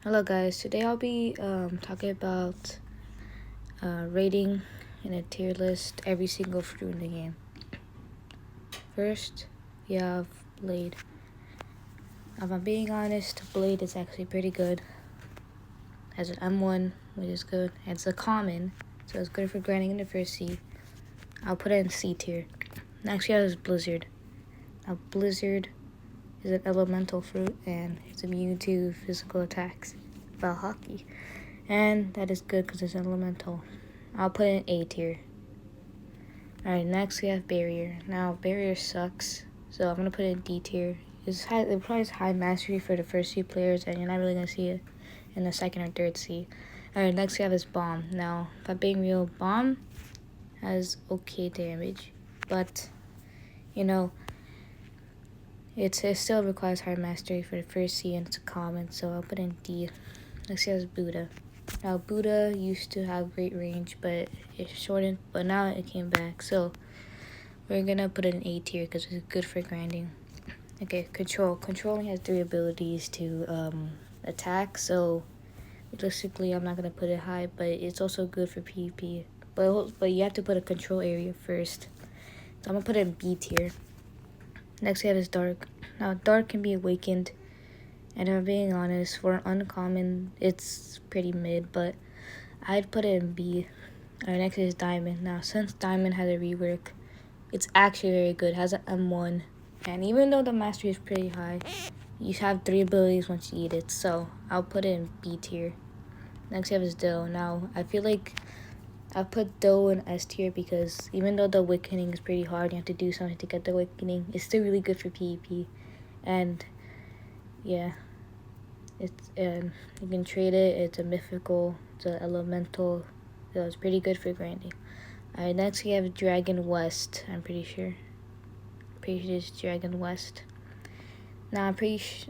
Hello guys, today I'll be talking about rating in a tier list every single fruit in the game. First, we have Blade. If I'm being honest, Blade is actually pretty good. Has an M1, which is good. And it's a common, so it's good for grinding in the first C. I'll put it in C tier. Next we have Blizzard. Now Blizzard is an elemental fruit and it's immune to physical attacks, about hockey. And that is good because it's elemental. I'll put it in A tier. Alright, next we have Barrier. Now, Barrier sucks, so I'm going to put it in D tier. It probably has high mastery for the first few players, and you're not really going to see it in the second or third C. Alright, next we have this Bomb. Now, if I'm being real, Bomb has okay damage, but, you know, it still requires high mastery for the first C, and it's a common, so I'll put it in D. Next we have Buddha. Now, Buddha used to have great range, but it shortened, but now it came back. So, we're gonna put it in A tier because it's good for grinding. Okay, Control. Control only has 3 abilities to attack, so realistically, I'm not gonna put it high, but it's also good for PvP. But you have to put a control area first. So, I'm gonna put it in B tier. Next, we have is Dark. Now, Dark can be awakened. And if I'm being honest, for an uncommon, it's pretty mid, but I'd put it in B. Alright, next is Diamond. Now, since Diamond has a rework, it's actually very good. It has an M1. And even though the mastery is pretty high, you have 3 abilities once you eat it. So, I'll put it in B tier. Next, we have is Doe. Now, I feel like I put Doe in S tier because even though the awakening is pretty hard, you have to do something to get the awakening. It's still really good for PvP. And yeah, it's you can trade it. It's a mythical, it's an elemental, so it's pretty good for grinding. Alright, next we have Dragon West. I'm pretty sure it's Dragon West. Now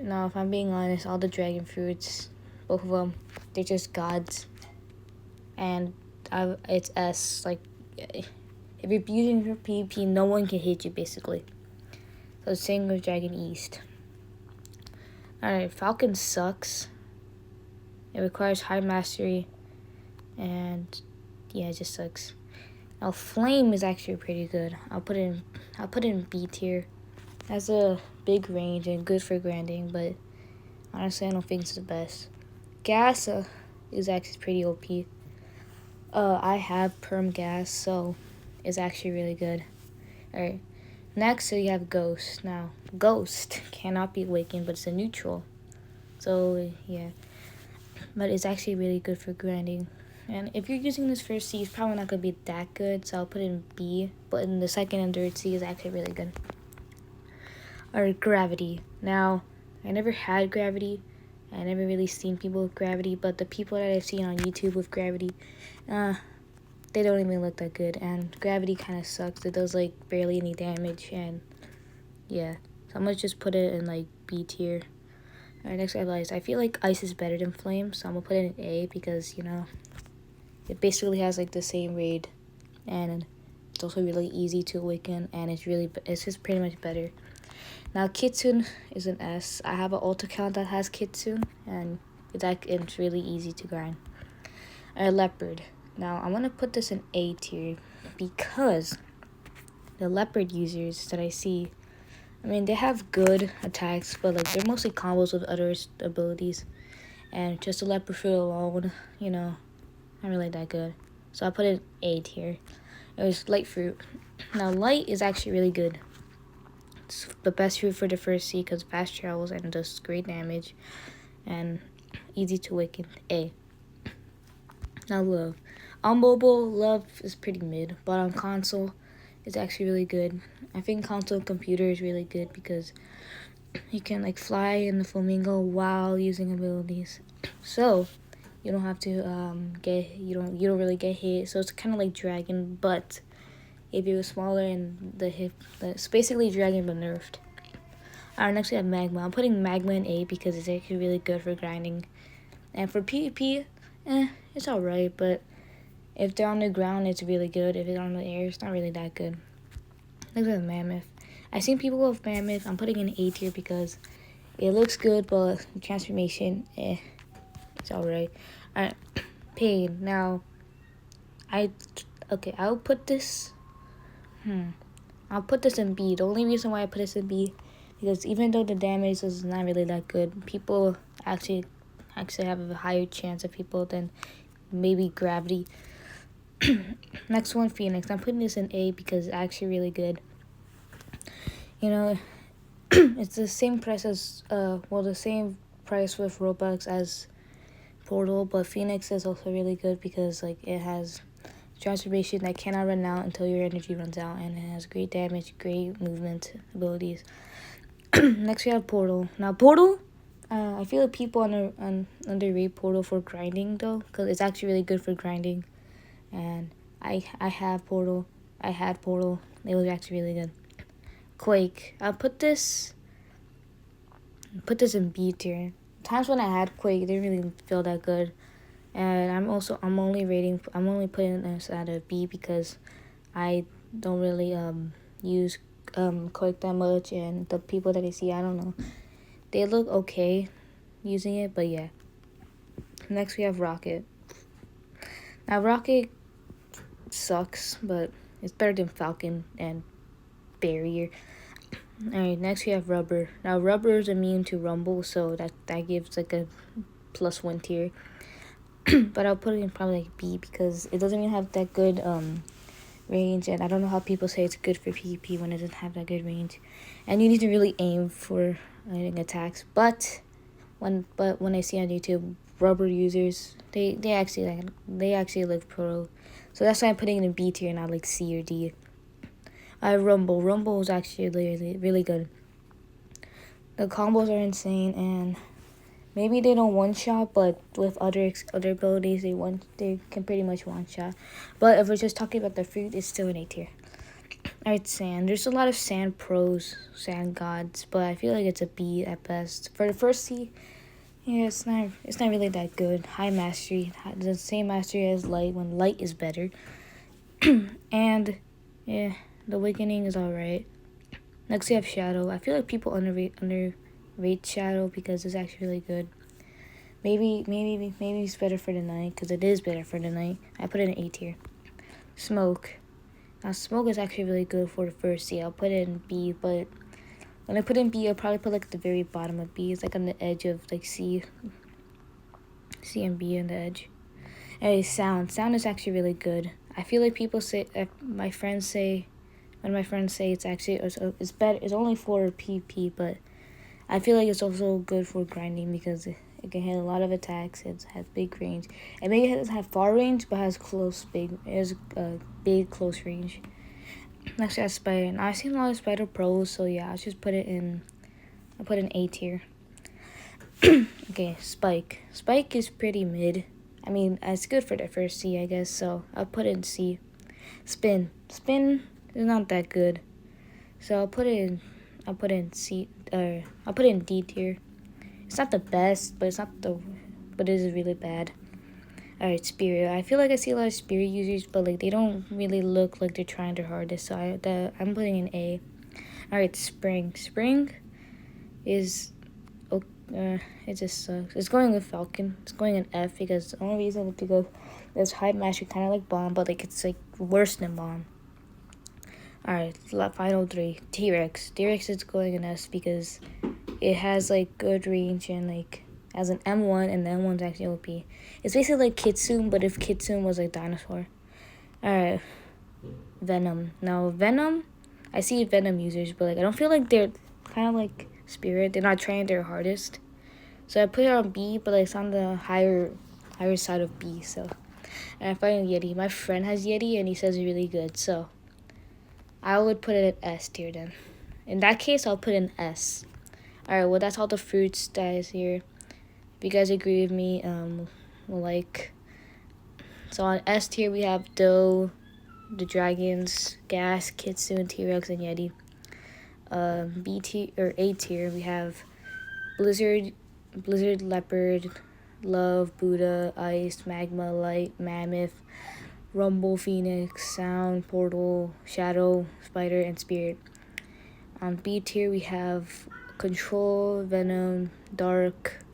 now if I'm being honest, all the dragon fruits, both of them, they're just gods, and it's S. Like, if you're using for PvP, no one can hit you basically. So same with Dragon East. Alright, Falcon sucks. It requires high mastery, and yeah, it just sucks. Now Flame is actually pretty good. I'll put it in B tier. It has a big range and good for grinding, but honestly, I don't think it's the best. Gas is actually pretty OP. I have perm gas, so it's actually really good. Alright, next we have Ghost. Now, Ghost cannot be awakened, but it's a neutral. So, yeah. But it's actually really good for grinding. And if you're using this first C, it's probably not going to be that good, so I'll put it in B. But in the second and third C is actually really good. Alright, Gravity. Now, I never had Gravity. I never really seen people with Gravity, but the people that I've seen on YouTube with Gravity, they don't even look that good. And Gravity kind of sucks. It does, like, barely any damage, and yeah. So I'm going to just put it in, like, B tier. Alright, next I have Ice. I feel like Ice is better than Flame, so I'm going to put it in A because, you know, it basically has, like, the same raid, and it's also really easy to awaken, and it's just pretty much better. Now, Kitsune is an S. I have an alt account that has Kitsune, and it's really easy to grind. Leopard. Now, I'm going to put this in A tier because the Leopard users that I see, I mean, they have good attacks, but, like, they're mostly combos with other abilities. And just the Leopard fruit alone, you know, not really that good. So I'll put it in A tier. It was Light Fruit. Now, Light is actually really good. It's the best fruit for the first C because fast travels and does great damage. And easy to awaken. A. Now, Love. On mobile, Love is pretty mid, but on console, it's actually really good. I think console and computer is really good because you can, like, fly in the flamingo while using abilities. So you don't have to you don't really get hit. So it's kind of like Dragon, but if it was smaller and it's basically Dragon but nerfed. Alright, next we have Magma. I'm putting Magma in A because it's actually really good for grinding. And for PvP, it's alright, but if they're on the ground, it's really good. If it's on the air, it's not really that good. Next we have Mammoth. I've seen people with Mammoth. I'm putting in A tier because it looks good, but the transformation, It's alright. Alright, pain. Now, I'll put this. I'll put this in B. The only reason why I put this in B, because even though the damage is not really that good, people actually have a higher chance of people than maybe gravity. Next one, Phoenix. I'm putting this in A because it's actually really good. You know, it's the same price as the same price with Robux as Portal, but Phoenix is also really good because like it has transformation that cannot run out until your energy runs out, and it has great damage, great movement abilities. Next we have Portal. Now Portal, I feel like people underrate Portal for grinding though, because it's actually really good for grinding. And I have Portal. I had Portal. It was actually really good. Quake. I'll put this in B tier. Times when I had Quake, it didn't really feel that good. And I'm only putting this at a B because I don't really use Quake that much, and the people that I see, I don't know, they look okay using it, but yeah. Next we have Rocket. Now Rocket sucks, but it's better than Falcon and Barrier. Alright, next we have Rubber. Now Rubber is immune to Rumble, so that gives like a +1 tier. But I'll put it in probably like B because it doesn't even have that good range, and I don't know how people say it's good for PvP when it doesn't have that good range. And you need to really aim for hitting attacks. But when I see on YouTube Rubber users, they actually look pro. So that's why I'm putting it in B tier, not like C or D. Rumble. Rumble is actually really, really good. The combos are insane, and maybe they don't one-shot, but with other abilities, they can pretty much one-shot. But if we're just talking about the fruit, it's still an A tier. Alright, Sand. There's a lot of Sand pros, Sand gods, but I feel like it's a B at best. For the first C, yeah, it's not really that good. High mastery, the same mastery as Light, when Light is better. And yeah, the Awakening is alright. Next we have Shadow. I feel like people underrate Shadow because it's actually really good. Maybe it's better for the night because it is better for the night. I put it in A tier. Smoke. Now Smoke is actually really good for the first C. I'll put it in B, but when I put it in B, I'll probably put like at the very bottom of B. It's like on the edge of like C and B on the edge. Anyway, Sound. Sound is actually really good. I feel like people say, when my friends say it's actually it's better. It's only for PvP, but I feel like it's also good for grinding because it can hit a lot of attacks. It has big range. It maybe doesn't have far range, but has big close range. Next, I have Spider. Now I've seen a lot of Spider pros, so yeah, I'll just put it in. I'll put it in A tier. Okay, Spike. Spike is pretty mid. I mean, it's good for the first C, I guess. So I'll put it in C. Spin is not that good, so I'll put it in C, or I'll put it in D tier. It's not the best, but it is really bad. Alright, Spirit. I feel like I see a lot of Spirit users, but like they don't really look like they're trying their hardest, so I'm putting in A. Alright, Spring. Spring is it just sucks. It's going with Falcon. It's going in F because the only reason is because it's high mastery, kind of like Bomb, but like it's like worse than Bomb. Alright, final 3. T-Rex. T-Rex is going in S because it has like good range and like has an M1, and the M1's actually OP. It's basically like Kitsune, but if Kitsune was like dinosaur. Alright, Venom. Now Venom, I see Venom users, but like I don't feel like they're kind of like Spirit. They're not trying their hardest. So I put it on B, but like it's on the higher side of B. So, and I find Yeti. My friend has Yeti, and he says it's really good. So I would put it at S tier then. In that case, I'll put in S. Alright, well that's all the fruits that is here. If you guys agree with me, so on S tier we have Doe, the dragons, Gas, Kitsune, T-Rex, and Yeti. B tier or A tier we have Blizzard, Leopard, Love, Buddha, Ice, Magma, Light, Mammoth, Rumble, Phoenix, Sound, Portal, Shadow, Spider, and Spirit. On B tier we have Control, Venom, Dark,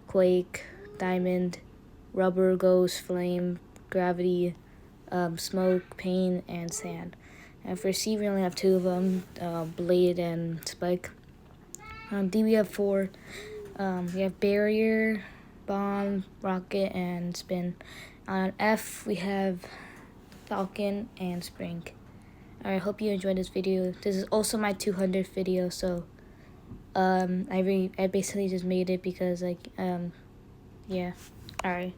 Quake, diamond, rubber, ghost, flame, gravity, smoke, pain, and sand. And for C, we only have 2 of them, blade and spike. On D, we have 4. We have barrier, bomb, rocket, and spin. On F, we have falcon and spring. Alright, hope you enjoyed this video. This is also my 200th video, so I basically just made it because, like, yeah. Alright.